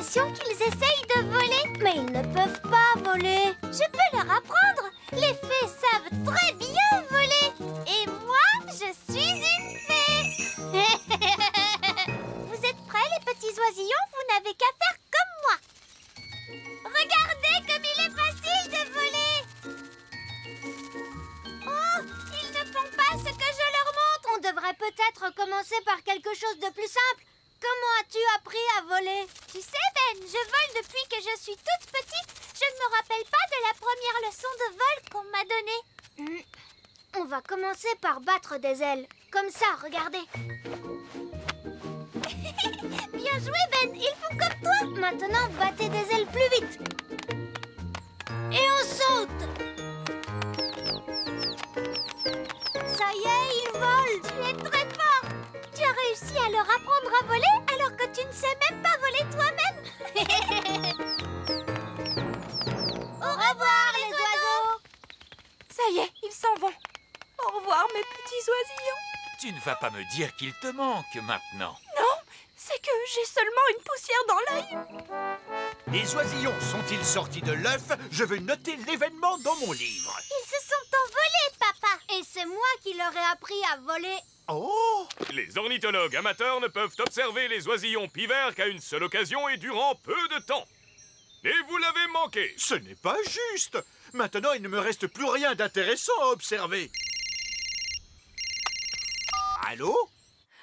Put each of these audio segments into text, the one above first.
l'impression qu'ils essayent de voler. Mais ils ne peuvent pas voler. Je peux leur apprendre. Les fées savent très bien voler. Et moi, je suis une fée. Vous êtes prêts, les petits oisillons? Vous n'avez qu'à faire comme moi. Regardez comme il est facile de voler. Oh, ils ne font pas ce que je leur montre. On devrait peut-être commencer par quelque chose de plus simple. Comment as-tu appris à voler? Tu sais, Ben, je vole depuis que je suis toute petite. Je ne me rappelle pas de la première leçon de vol qu'on m'a donnée. On va commencer par battre des ailes. Comme ça, regardez. Bien joué, Ben. Ils font comme toi. Maintenant, battez des ailes plus vite. Et on saute. Ça y est, ils volent. Tu es très fort. Tu as réussi à leur apprendre à voler alors que tu ne sais même pas voler toi-même. Au revoir, les oiseaux. Ça y est, ils s'en vont. Au revoir, mes petits oisillons. Tu ne vas pas me dire qu'il te manque maintenant. Non, c'est que j'ai seulement une poussière dans l'œil. Les oisillons sont-ils sortis de l'œuf? Je veux noter l'événement dans mon livre. Ils se sont envolés, papa. Et c'est moi qui leur ai appris à voler. Oh! Les ornithologues amateurs ne peuvent observer les oisillons pivers qu'à une seule occasion et durant peu de temps. Et vous l'avez manqué. Ce n'est pas juste. Maintenant, il ne me reste plus rien d'intéressant à observer. Allô?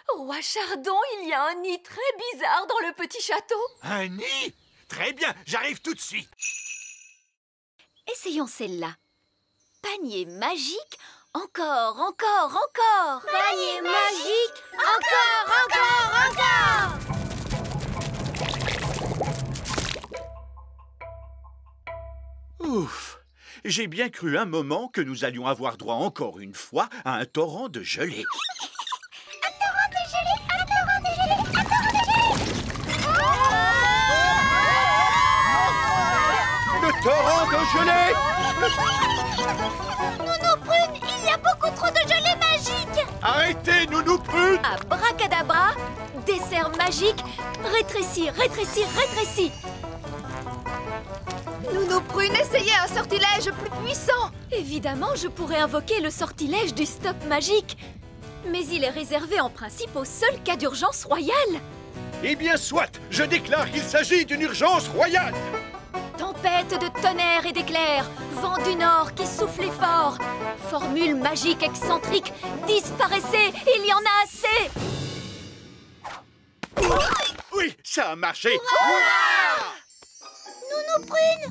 Roi Chardon, il y a un nid très bizarre dans le petit château. Un nid? Très bien, j'arrive tout de suite. Essayons celle-là. Panier magique, encore, encore, encore. Panier magique, encore, encore, encore. Ouf! J'ai bien cru un moment que nous allions avoir droit encore une fois à un torrent de gelée. Un torrent de gelée, un torrent de gelée, un torrent de gelée. Le torrent de gelée! Nounou Prune, il y a beaucoup trop de gelée magique. Arrêtez, Nounou Prune! Abracadabra, dessert magique, rétrécis, rétrécis, rétrécis. Nounou Prune, essayez un sortilège plus puissant. Évidemment, je pourrais invoquer le sortilège du stop magique. Mais il est réservé en principe au seul cas d'urgence royale. Eh bien, soit! Je déclare qu'il s'agit d'une urgence royale! Tempête de tonnerre et d'éclairs, vent du nord qui soufflait fort. Formule magique excentrique, disparaissez, il y en a assez. Oui, ça a marché! Nounou Prune,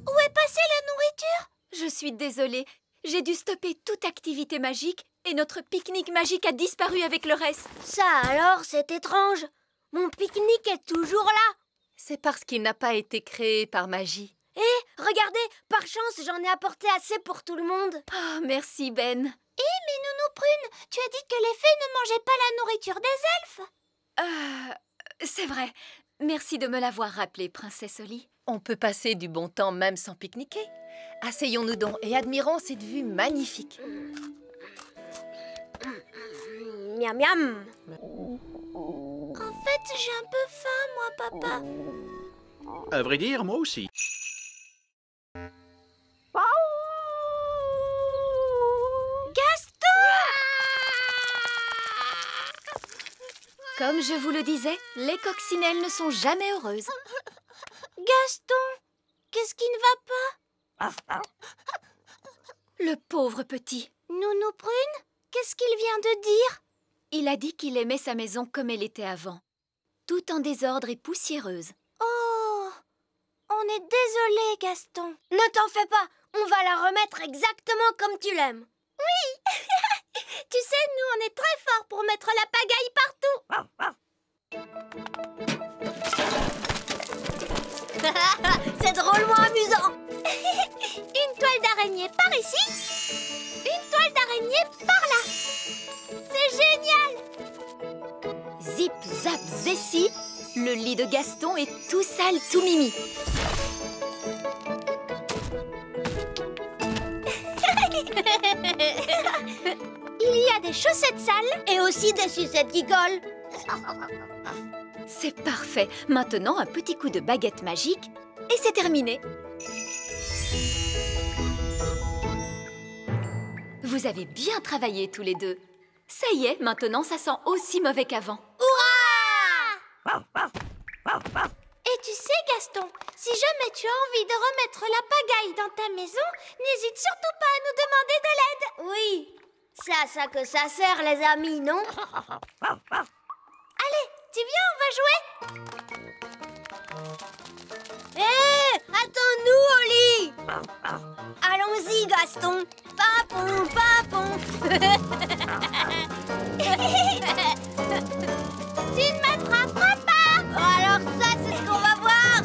où est passée la nourriture? Je suis désolée, j'ai dû stopper toute activité magique et notre pique-nique magique a disparu avec le reste. Ça alors, c'est étrange. Mon pique-nique est toujours là. C'est parce qu'il n'a pas été créé par magie. Eh, regardez, par chance, j'en ai apporté assez pour tout le monde. Oh, merci Ben. Eh, mais Nounou Prune, tu as dit que les fées ne mangeaient pas la nourriture des elfes. C'est vrai. Merci de me l'avoir rappelé, Princesse Oli. On peut passer du bon temps même sans pique-niquer. Asseyons-nous donc et admirons cette vue magnifique. Miam miam. En fait, j'ai un peu faim, moi, papa. À vrai dire, moi aussi. Gaston! Comme je vous le disais, les coccinelles ne sont jamais heureuses. Gaston, qu'est-ce qui ne va pas? Le pauvre petit. Nounou Prune, qu'est-ce qu'il vient de dire? Il a dit qu'il aimait sa maison comme elle était avant. Tout en désordre et poussiéreuse. Oh, on est désolé, Gaston. Ne t'en fais pas, on va la remettre exactement comme tu l'aimes. Oui. Tu sais, nous, on est très forts pour mettre la pagaille partout. C'est drôlement amusant. Une toile d'araignée par ici, une toile d'araignée par là. C'est génial. Zip, zap, zessi, le lit de Gaston est tout sale, tout mimi. Il y a des chaussettes sales et aussi des sucettes qui collent. C'est parfait. Maintenant, un petit coup de baguette magique et c'est terminé. Vous avez bien travaillé tous les deux. Ça y est, maintenant ça sent aussi mauvais qu'avant. Et tu sais, Gaston, si jamais tu as envie de remettre la pagaille dans ta maison, n'hésite surtout pas à nous demander de l'aide. Oui, c'est à ça que ça sert, les amis, non? Allez, tu viens, on va jouer. Hé, attends-nous, Oli. Allons-y, Gaston. Papon, papon. Tu ne m'attraperas pas. Alors ça, c'est ce qu'on va voir.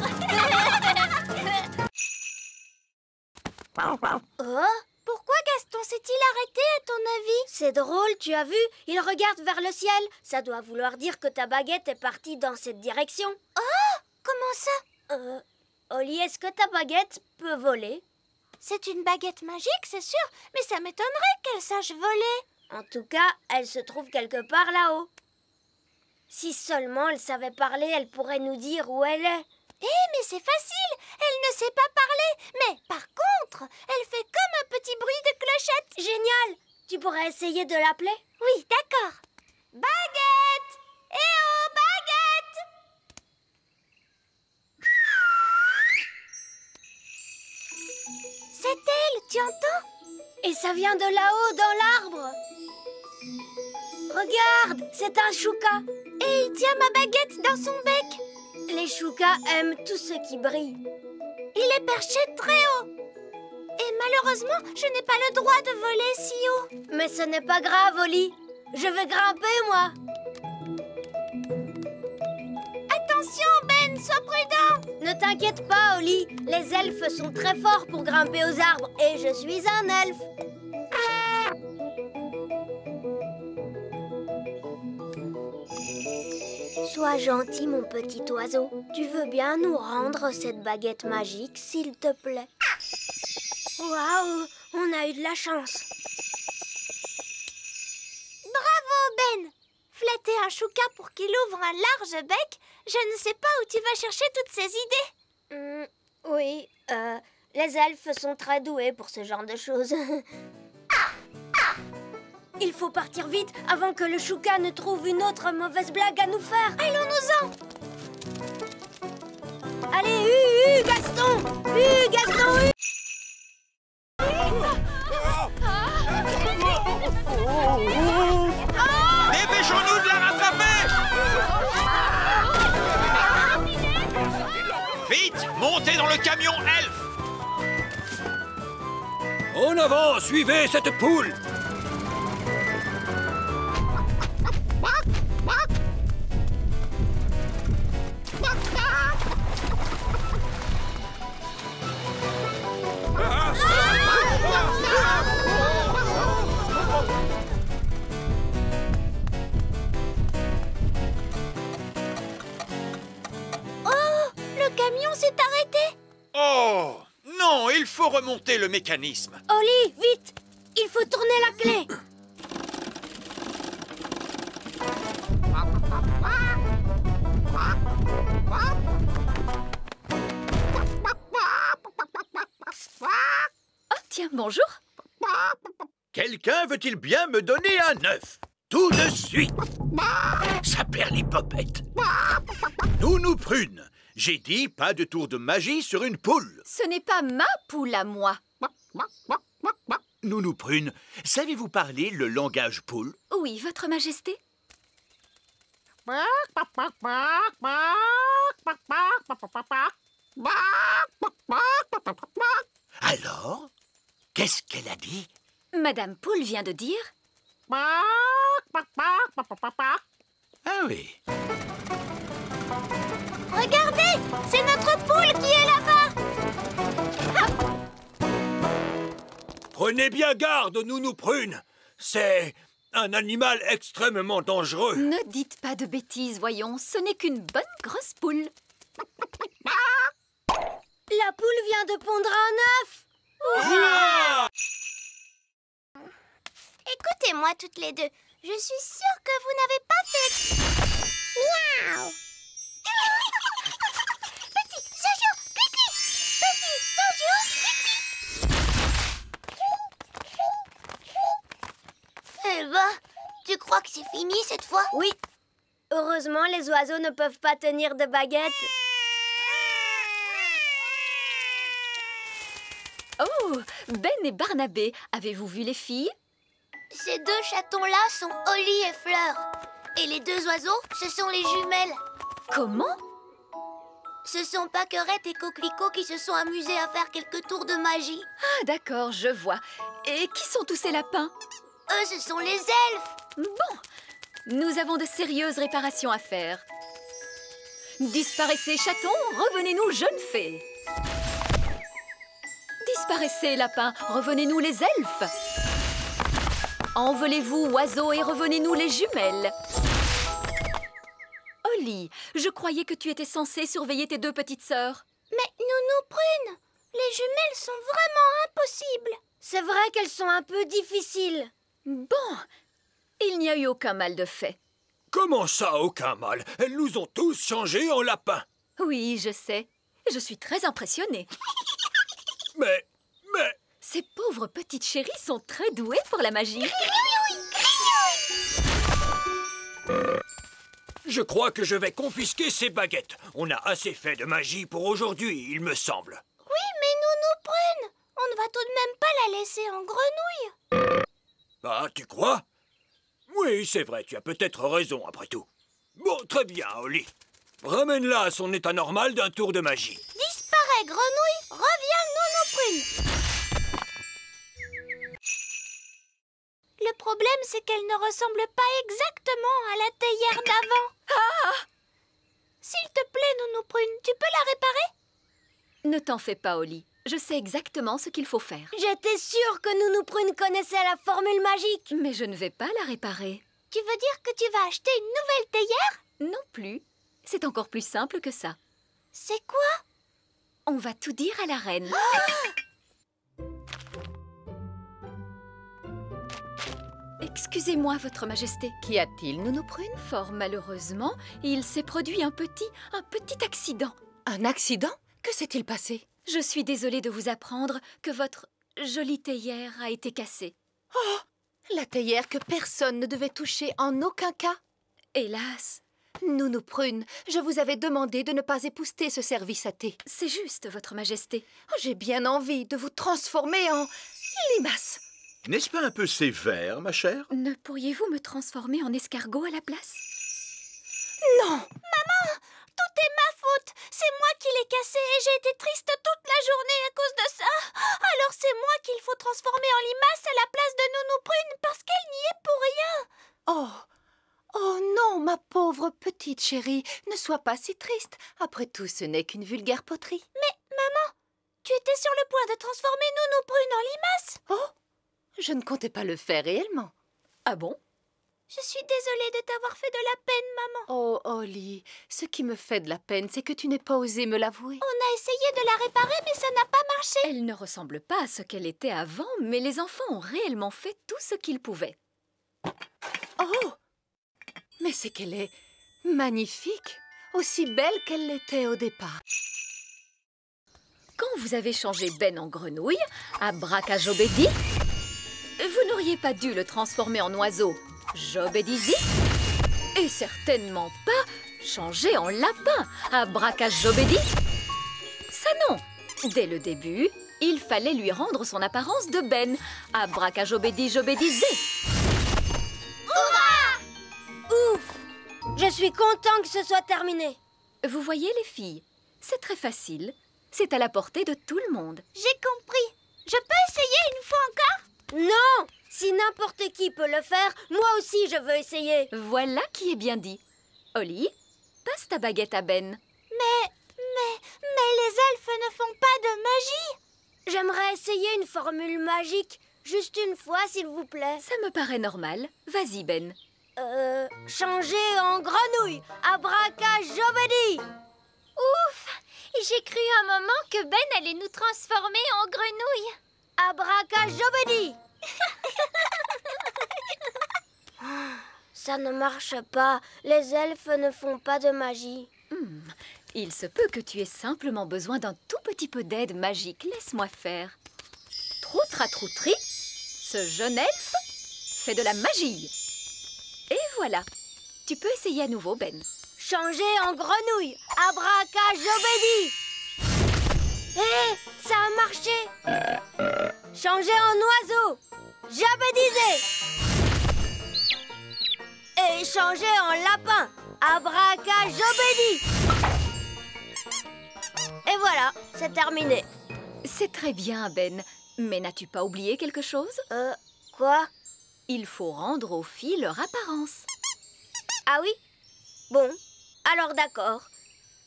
Oh, pourquoi Gaston s'est-il arrêté, à ton avis? C'est drôle, tu as vu? Il regarde vers le ciel. Ça doit vouloir dire que ta baguette est partie dans cette direction. Oh, comment ça? Oli, est-ce que ta baguette peut voler? C'est une baguette magique, c'est sûr, mais ça m'étonnerait qu'elle sache voler. En tout cas, elle se trouve quelque part là-haut. Si seulement elle savait parler, elle pourrait nous dire où elle est. Mais c'est facile, elle ne sait pas parler. Mais par contre, elle fait comme un petit bruit de clochette. Génial! Tu pourrais essayer de l'appeler? Oui, d'accord. Baguette! Eh oh, baguette! C'est elle, tu entends? Et ça vient de là-haut, dans l'arbre. Regarde, c'est un chouka. Et il tient ma baguette dans son bec. Les choukas aiment tout ce qui brille. Il est perché très haut. Et malheureusement, je n'ai pas le droit de voler si haut. Mais ce n'est pas grave, Oli. Je vais grimper, moi. Attention, Ben, sois prudent. Ne t'inquiète pas, Oli. Les elfes sont très forts pour grimper aux arbres. Et je suis un elfe. Sois gentil, mon petit oiseau. Tu veux bien nous rendre cette baguette magique, s'il te plaît? Waouh, on a eu de la chance. Bravo, Ben. Flatter un chouka pour qu'il ouvre un large bec, je ne sais pas où tu vas chercher toutes ces idées. Oui, les elfes sont très doués pour ce genre de choses. Il faut partir vite avant que le chouka ne trouve une autre mauvaise blague à nous faire. Allons-nous-en. Allez, Gaston. Gaston, Dépêchons-nous de la rattraper! Vite, montez dans le camion elfe! En avant, suivez cette poule! Oh, non, il faut remonter le mécanisme. Oli, vite! Il faut tourner la clé. Oh, tiens, bonjour. Quelqu'un veut-il bien me donner un œuf? Tout de suite. Ça perd les popettes. Nounou Prune, j'ai dit pas de tour de magie sur une poule. Ce n'est pas ma poule à moi. Nounou Prune, savez-vous parler le langage poule? Oui, Votre Majesté. Alors, qu'est-ce qu'elle a dit? Madame Poule vient de dire... Ah oui. Regardez, c'est notre poule qui est là-bas. Prenez bien garde, Nounou Prune. C'est un animal extrêmement dangereux. Ne dites pas de bêtises, voyons. Ce n'est qu'une bonne grosse poule. La poule vient de pondre un œuf. Hurrah! Écoutez-moi toutes les deux. Je suis sûre que vous n'avez pas fait... Miaou! Petit Jojo, pipi. Petit Jojo, pipi. Eh ben, tu crois que c'est fini cette fois? Oui. Heureusement, les oiseaux ne peuvent pas tenir de baguette. Oh, Ben et Barnabé, avez-vous vu les filles? Ces deux chatons-là sont Holly et Fleur. Et les deux oiseaux, ce sont les jumelles. Comment? Ce sont Pâquerette et Coquelicot qui se sont amusés à faire quelques tours de magie. Ah, d'accord, je vois. Et qui sont tous ces lapins? Eux, ce sont les elfes. Bon, nous avons de sérieuses réparations à faire. Disparaissez, chatons, revenez-nous, jeunes fées. Disparaissez, lapins, revenez-nous, les elfes. Envolez-vous, oiseaux, et revenez-nous, les jumelles. Holly, je croyais que tu étais censée surveiller tes deux petites sœurs. Mais Nounou Prune, les jumelles sont vraiment impossibles. C'est vrai qu'elles sont un peu difficiles. Bon, il n'y a eu aucun mal de fait. Comment ça, aucun mal? Elles nous ont tous changés en lapins. Oui, je sais. Je suis très impressionnée. Mais... Ces pauvres petites chéries sont très douées pour la magie. Je crois que je vais confisquer ces baguettes. On a assez fait de magie pour aujourd'hui, il me semble. Oui, mais Nounou Prune, on ne va tout de même pas la laisser en grenouille. Ah, tu crois? Oui, c'est vrai, tu as peut-être raison après tout. Bon, très bien, Holly. Ramène-la à son état normal d'un tour de magie. Disparaît grenouille, reviens Nounou Prune. Le problème, c'est qu'elle ne ressemble pas exactement à la théière d'avant. S'il te plaît, Nounou Prune, tu peux la réparer? Ne t'en fais pas, Holly. Je sais exactement ce qu'il faut faire. J'étais sûre que Nounou Prune connaissait la formule magique. Mais je ne vais pas la réparer. Tu veux dire que tu vas acheter une nouvelle théière? Non plus. C'est encore plus simple que ça. C'est quoi? On va tout dire à la reine. Excusez-moi, Votre Majesté. Qu'y a-t-il, Nounou Prune? Fort malheureusement, il s'est produit un petit accident. Un accident? Que s'est-il passé? Je suis désolée de vous apprendre que votre jolie théière a été cassée. Oh! La théière que personne ne devait toucher en aucun cas. Hélas, Nounou Prune, je vous avais demandé de ne pas épousseter ce service à thé. c'est juste, Votre Majesté. Oh, j'ai bien envie de vous transformer en limace. N'est-ce pas un peu sévère, ma chère? Ne pourriez-vous me transformer en escargot à la place? Non! Tout est ma faute. C'est moi qui l'ai cassé et j'ai été triste toute la journée à cause de ça. Alors c'est moi qu'il faut transformer en limace à la place de Nounou Prune parce qu'elle n'y est pour rien. Oh! Oh non, ma pauvre petite chérie, ne sois pas si triste. Après tout, ce n'est qu'une vulgaire poterie. Mais maman, tu étais sur le point de transformer Nounou Prune en limace. Oh! Je ne comptais pas le faire réellement. Ah bon? Je suis désolée de t'avoir fait de la peine, maman. Oh, Holly, ce qui me fait de la peine, c'est que tu n'aies pas osé me l'avouer. On a essayé de la réparer, mais ça n'a pas marché. Elle ne ressemble pas à ce qu'elle était avant, mais les enfants ont réellement fait tout ce qu'ils pouvaient. Oh! Mais c'est qu'elle est magnifique, aussi belle qu'elle l'était au départ. Quand vous avez changé Ben en grenouille, abracajobédi, vous n'auriez pas dû le transformer en oiseau, Jobédizi, et certainement pas changer en lapin, abracajobédi. Ça non! Dès le début, il fallait lui rendre son apparence de Ben, abracajobédi jobédizé. Ouf! Je suis content que ce soit terminé. Vous voyez les filles, c'est très facile, c'est à la portée de tout le monde. J'ai compris. Je peux essayer une fois encore? Non! Si n'importe qui peut le faire, moi aussi je veux essayer. Voilà qui est bien dit. Holly, passe ta baguette à Ben. Mais les elfes ne font pas de magie. J'aimerais essayer une formule magique. Juste une fois, s'il vous plaît. Ça me paraît normal. Vas-y, Ben. Changer en grenouille. Abracajobédi. Ouf! J'ai cru un moment que Ben allait nous transformer en grenouille. Abracajobédi. Ça ne marche pas. Les elfes ne font pas de magie. Il se peut que tu aies simplement besoin d'un tout petit peu d'aide magique. Laisse-moi faire. Troutratroutri, ce jeune elfe fait de la magie. Et voilà. Tu peux essayer à nouveau, Ben. Changer en grenouille. Abracajobédi. Hé, ça a marché. Changer en oiseau. Jabédisé. Et changer en lapin. Abracajobédi. Et voilà, c'est terminé. C'est très bien, Ben. Mais n'as-tu pas oublié quelque chose? Quoi? Il faut rendre aux filles leur apparence. Ah oui? Bon, alors d'accord.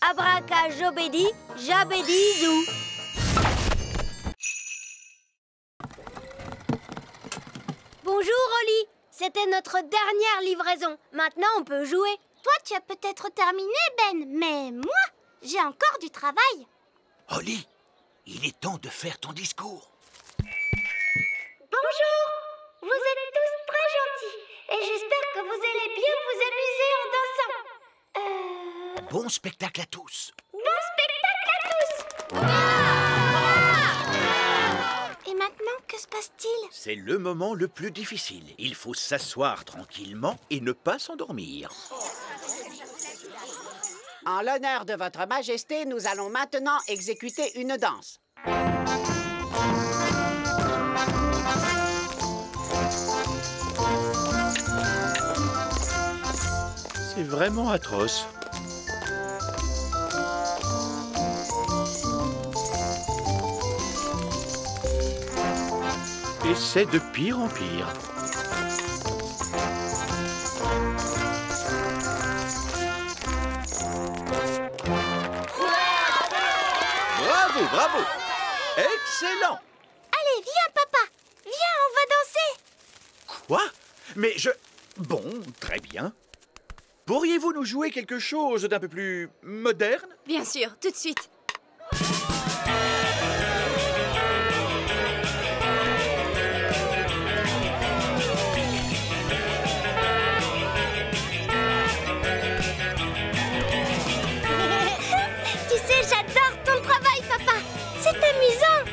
Abracajobédi, jabédizou. Bonjour, Oli. C'était notre dernière livraison. Maintenant, on peut jouer. Toi, tu as peut-être terminé, Ben, mais moi, j'ai encore du travail. Holly, il est temps de faire ton discours. Bonjour. Vous êtes tous très gentils et j'espère que vous allez bien vous amuser en dansant. Bon spectacle à tous. Bon spectacle à tous. Et maintenant, que se passe-t-il? C'est le moment le plus difficile. Il faut s'asseoir tranquillement et ne pas s'endormir. En l'honneur de votre majesté, nous allons maintenant exécuter une danse. C'est vraiment atroce. Et c'est de pire en pire. Bravo, bravo! Excellent! Allez, viens, papa. Viens, on va danser. Quoi? Mais je... Bon, très bien. Pourriez-vous nous jouer quelque chose d'un peu plus moderne? Bien sûr, tout de suite. Tu sais, j'adore ton travail, papa. C'est amusant.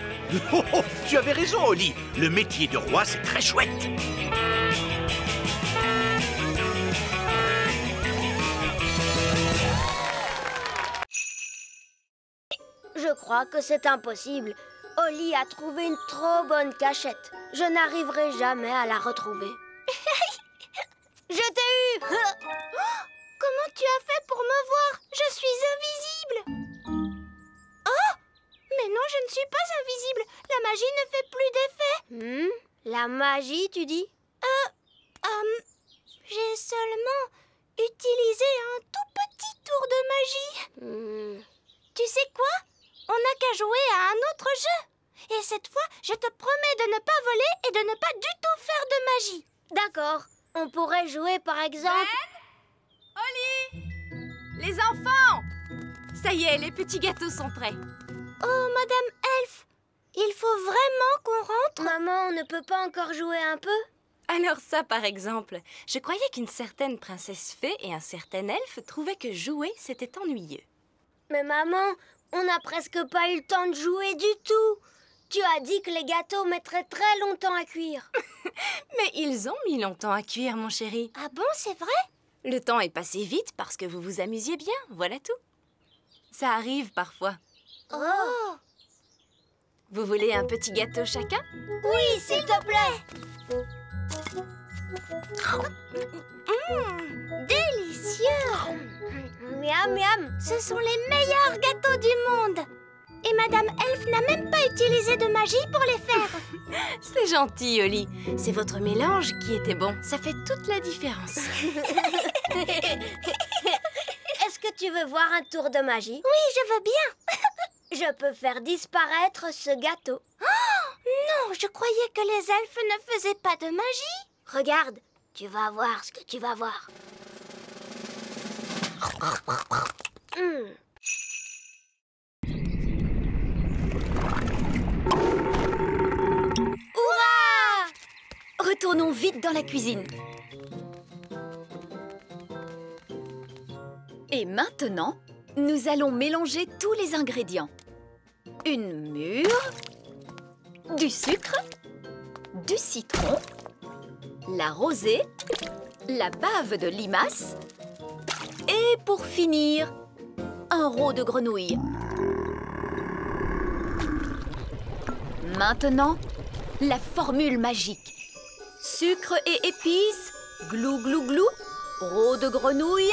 Oh, oh, tu avais raison, Holly. Le métier de roi, c'est très chouette. Je crois que c'est impossible. Oli a trouvé une trop bonne cachette. Je n'arriverai jamais à la retrouver. Je t'ai eu. Comment tu as fait pour me voir? Je suis invisible. Oh! Mais non, je ne suis pas invisible. La magie ne fait plus d'effet. La magie, tu dis? J'ai seulement utilisé un tout petit tour de magie. Tu sais quoi? On n'a qu'à jouer à un autre jeu. Et cette fois, je te promets de ne pas voler et de ne pas du tout faire de magie. D'accord. On pourrait jouer, par exemple... Oli! Les enfants! Ça y est, les petits gâteaux sont prêts. Oh, Madame Elf, il faut vraiment qu'on rentre. Maman, on ne peut pas encore jouer un peu? Alors ça, par exemple, je croyais qu'une certaine princesse fée et un certain elfe trouvaient que jouer, c'était ennuyeux. Mais maman, on n'a presque pas eu le temps de jouer du tout. Tu as dit que les gâteaux mettraient très longtemps à cuire. Mais ils ont mis longtemps à cuire, mon chéri. Ah bon, c'est vrai? Le temps est passé vite parce que vous vous amusiez bien, voilà tout. Ça arrive parfois. Oh! Vous voulez un petit gâteau chacun? Oui, s'il te plaît. Délicieux! Miam, miam. Ce sont les meilleurs gâteaux du monde. Et Madame Elf n'a même pas utilisé de magie pour les faire. C'est gentil, Oli. C'est votre mélange qui était bon. Ça fait toute la différence. Est-ce que tu veux voir un tour de magie? Oui, je veux bien. Je peux faire disparaître ce gâteau. Non, je croyais que les elfes ne faisaient pas de magie. Regarde, tu vas voir ce que tu vas voir. Hurrah! Retournons vite dans la cuisine. Et maintenant, Nous allons mélanger tous les ingrédients. Une mûre, du sucre, du citron, la rosée, la bave de limace et pour finir, un roe de grenouille. Maintenant, la formule magique. Sucre et épices, glou glou glou, roe de grenouille,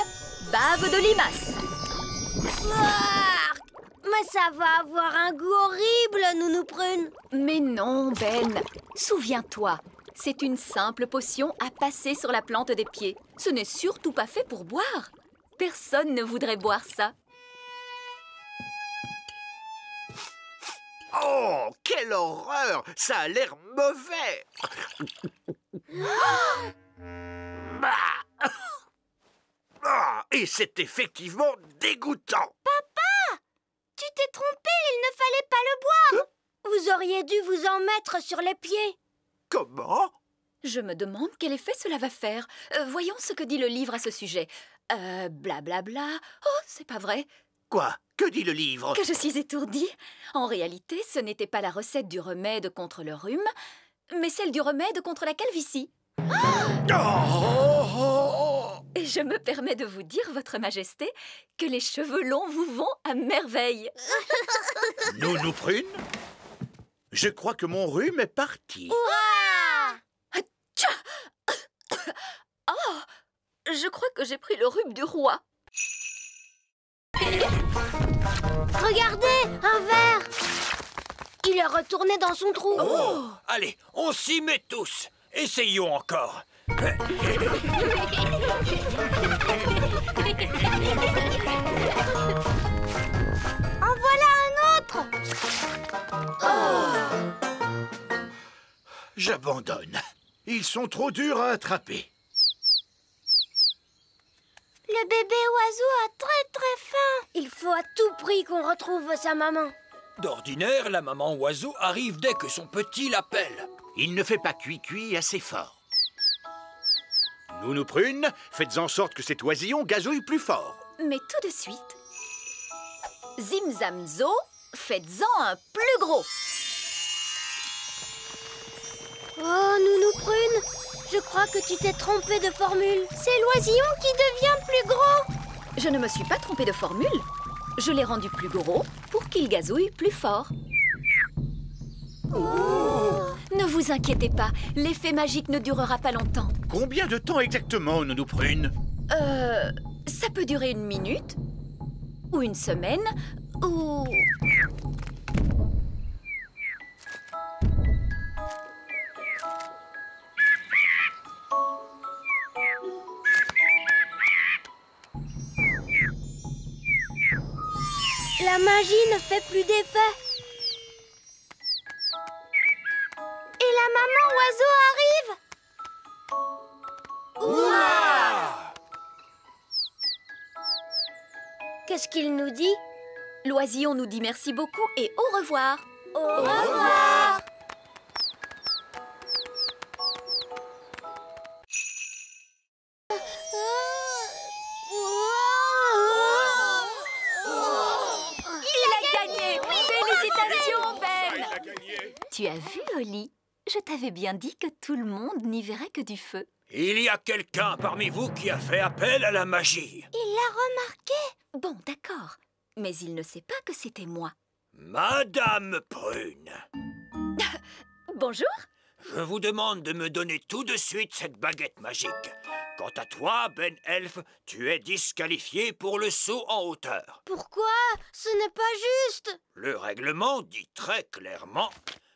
bave de limace. Ouah, mais ça va avoir un goût horrible, Nounou Prune. Mais non, Ben. Souviens-toi, c'est une simple potion à passer sur la plante des pieds. Ce n'est surtout pas fait pour boire. Personne ne voudrait boire ça. Oh, quelle horreur! Ça a l'air mauvais! Ah, et c'est effectivement dégoûtant! Tu t'es trompé, il ne fallait pas le boire. Vous auriez dû vous en mettre sur les pieds. Comment? Je me demande quel effet cela va faire. Voyons ce que dit le livre à ce sujet. Blablabla. Oh, c'est pas vrai. Quoi? Que dit le livre? Que je suis étourdie. En réalité, ce n'était pas la recette du remède contre le rhume, mais celle du remède contre la calvitie. Et je me permets de vous dire, Votre Majesté, que les cheveux longs vous vont à merveille. Nounou Prune? Je crois que mon rhume est parti. Oh, je crois que j'ai pris le rhume du roi. Regardez, un verre. Il est retourné dans son trou. Oh. Allez, on s'y met tous. Essayons encore. En voilà un autre. J'abandonne. Ils sont trop durs à attraper. Le bébé oiseau a très faim. Il faut à tout prix qu'on retrouve sa maman. D'ordinaire, la maman oiseau arrive dès que son petit l'appelle. Il ne fait pas cuit assez fort. Nounou Prune, faites en sorte que cet oisillon gazouille plus fort. Mais tout de suite, Zim Zam Zo, faites-en un plus gros. Oh, Nounou Prune, je crois que tu t'es trompée de formule. C'est l'oisillon qui devient plus gros. Je ne me suis pas trompée de formule. Je l'ai rendu plus gros pour qu'il gazouille plus fort. Ne vous inquiétez pas, l'effet magique ne durera pas longtemps. Combien de temps exactement, Nounou Prune? Ça peut durer 1 minute, ou 1 semaine, ou... La magie ne fait plus d'effet. Et la maman oiseau arrive. Ouah! Qu'est-ce qu'il nous dit? L'oisillon nous dit merci beaucoup et au revoir. Au revoir. Tu as vu, Oli? Je t'avais bien dit que tout le monde n'y verrait que du feu. Il y a quelqu'un parmi vous qui a fait appel à la magie. Il l'a remarqué. Bon, d'accord. Mais il ne sait pas que c'était moi. Madame Prune. Bonjour. Je vous demande de me donner tout de suite cette baguette magique. Quant à toi, Ben Elf, tu es disqualifié pour le saut en hauteur. Pourquoi? Ce n'est pas juste. Le règlement dit très clairement: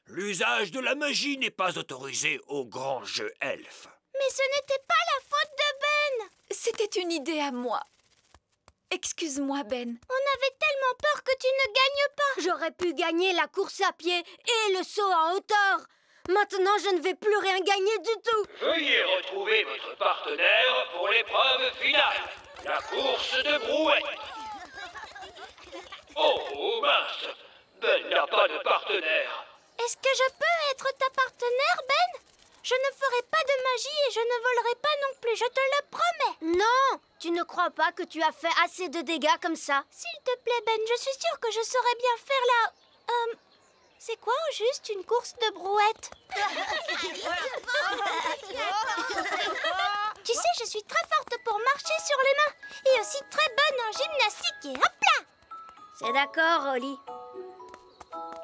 l'usage de la magie n'est pas autorisé au grand jeu elfe. Mais ce n'était pas la faute de Ben. C'était une idée à moi. Excuse-moi, Ben. On avait tellement peur que tu ne gagnes pas. J'aurais pu gagner la course à pied et le saut en hauteur. Maintenant, je ne vais plus rien gagner du tout. Veuillez retrouver votre partenaire pour l'épreuve finale, la course de brouette. Oh, mince, Ben n'a pas de partenaire. Est-ce que je peux être ta partenaire, Ben? Je ne ferai pas de magie et je ne volerai pas non plus, je te le promets. Non, tu ne crois pas que tu as fait assez de dégâts comme ça? S'il te plaît, Ben, je suis sûre que je saurais bien faire la... c'est quoi au juste une course de brouette? Tu sais, je suis très forte pour marcher sur les mains et aussi très bonne en gymnastique et hop là! C'est d'accord, Oli.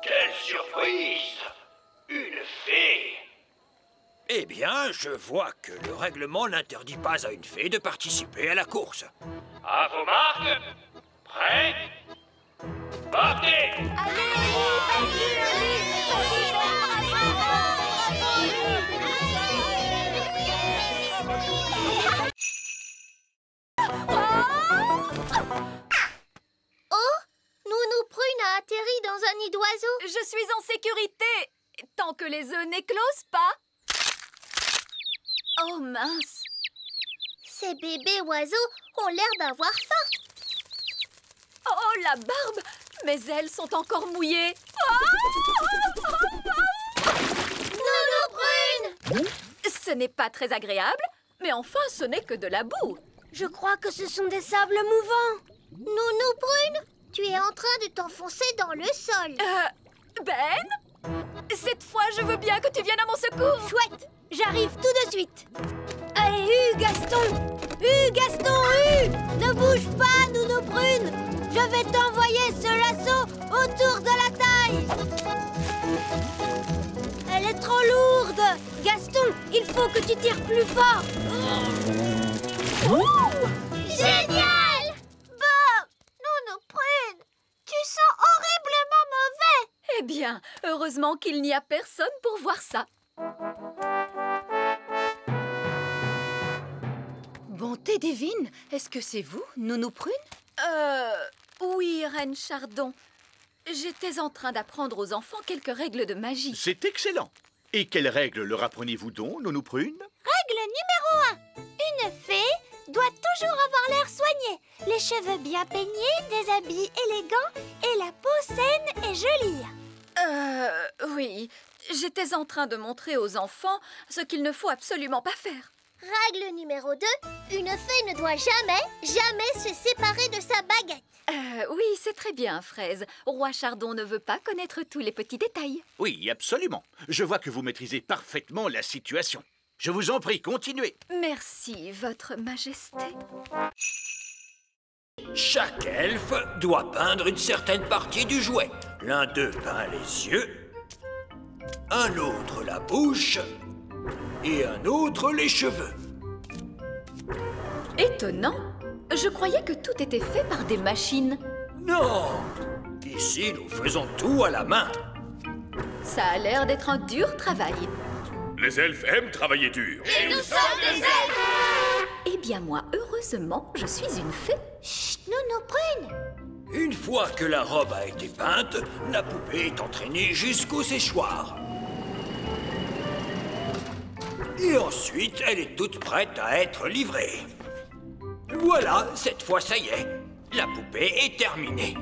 Quelle surprise! Une fée! Eh bien, je vois que le règlement n'interdit pas à une fée de participer à la course. À vos marques! Prêts? Partez! Nounou Prune a atterri dans un nid d'oiseaux. Je suis en sécurité, tant que les œufs n'éclosent pas. Oh mince! Ces bébés oiseaux ont l'air d'avoir faim. Oh la barbe! Mes ailes sont encore mouillées. Nounou Prune! Ce n'est pas très agréable, mais enfin ce n'est que de la boue. Je crois que ce sont des sables mouvants. Nounou Prune, tu es en train de t'enfoncer dans le sol. Ben? Cette fois, je veux bien que tu viennes à mon secours. Chouette, j'arrive tout de suite. Allez, Gaston! Gaston, ne bouge pas, Nounou Prune. Je vais t'envoyer ce lasso autour de la taille. Elle est trop lourde. Gaston, il faut que tu tires plus fort. Génial! Bon, Nounou Prune, tu sens horriblement mauvais. Eh bien, heureusement qu'il n'y a personne pour voir ça. Bonté divine, est-ce que c'est vous, Nounou Prune? Oui, Reine Chardon. J'étais en train d'apprendre aux enfants quelques règles de magie. C'est excellent. Et quelles règles leur apprenez-vous donc, Nounou Prune? Règle numéro 1. Une fée doit toujours avoir l'air soigné, les cheveux bien peignés, des habits élégants et la peau saine et jolie. Oui. J'étais en train de montrer aux enfants ce qu'il ne faut absolument pas faire. Règle numéro 2. Une fée ne doit jamais se séparer de sa baguette. Oui, c'est très bien, Fraise. Roi Chardon ne veut pas connaître tous les petits détails. Oui, absolument. Je vois que vous maîtrisez parfaitement la situation. Je vous en prie, continuez. Merci, Votre Majesté. Chaque elfe doit peindre une certaine partie du jouet. L'un d'eux peint les yeux, un autre la bouche et un autre les cheveux. Étonnant. Je croyais que tout était fait par des machines. Non! Ici, nous faisons tout à la main. Ça a l'air d'être un dur travail. Les elfes aiment travailler dur. Et nous sommes des elfes. Eh bien moi, heureusement, je suis une fée. Chut, Nounou Prune. Une fois que la robe a été peinte, la poupée est entraînée jusqu'au séchoir. Et ensuite, elle est toute prête à être livrée. Voilà, cette fois, ça y est. La poupée est terminée.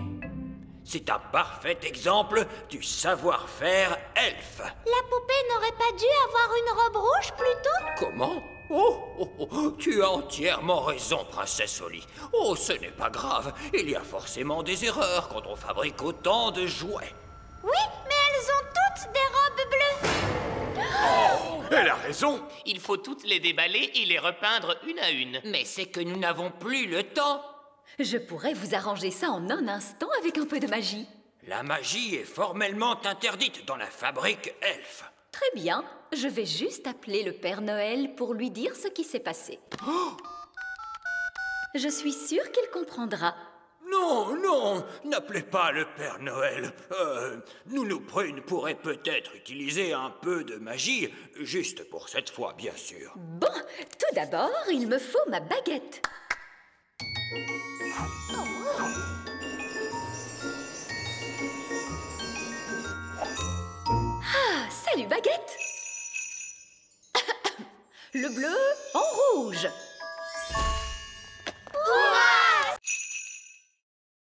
C'est un parfait exemple du savoir-faire elfe. La poupée n'aurait pas dû avoir une robe rouge plutôt? Comment? Tu as entièrement raison, princesse Oli. Oh, ce n'est pas grave. Il y a forcément des erreurs quand on fabrique autant de jouets. Oui, mais elles ont toutes des robes bleues. Elle a raison. Il faut toutes les déballer et les repeindre une à une. Mais c'est que nous n'avons plus le temps. Je pourrais vous arranger ça en un instant avec un peu de magie. La magie est formellement interdite dans la fabrique elfe. Très bien, je vais juste appeler le Père Noël pour lui dire ce qui s'est passé. Je suis sûre qu'il comprendra. Non, n'appelez pas le Père Noël. Nounou Prune pourrait peut-être utiliser un peu de magie, juste pour cette fois, bien sûr. Bon, tout d'abord, il me faut ma baguette. Ah, salut baguette. Le bleu en rouge.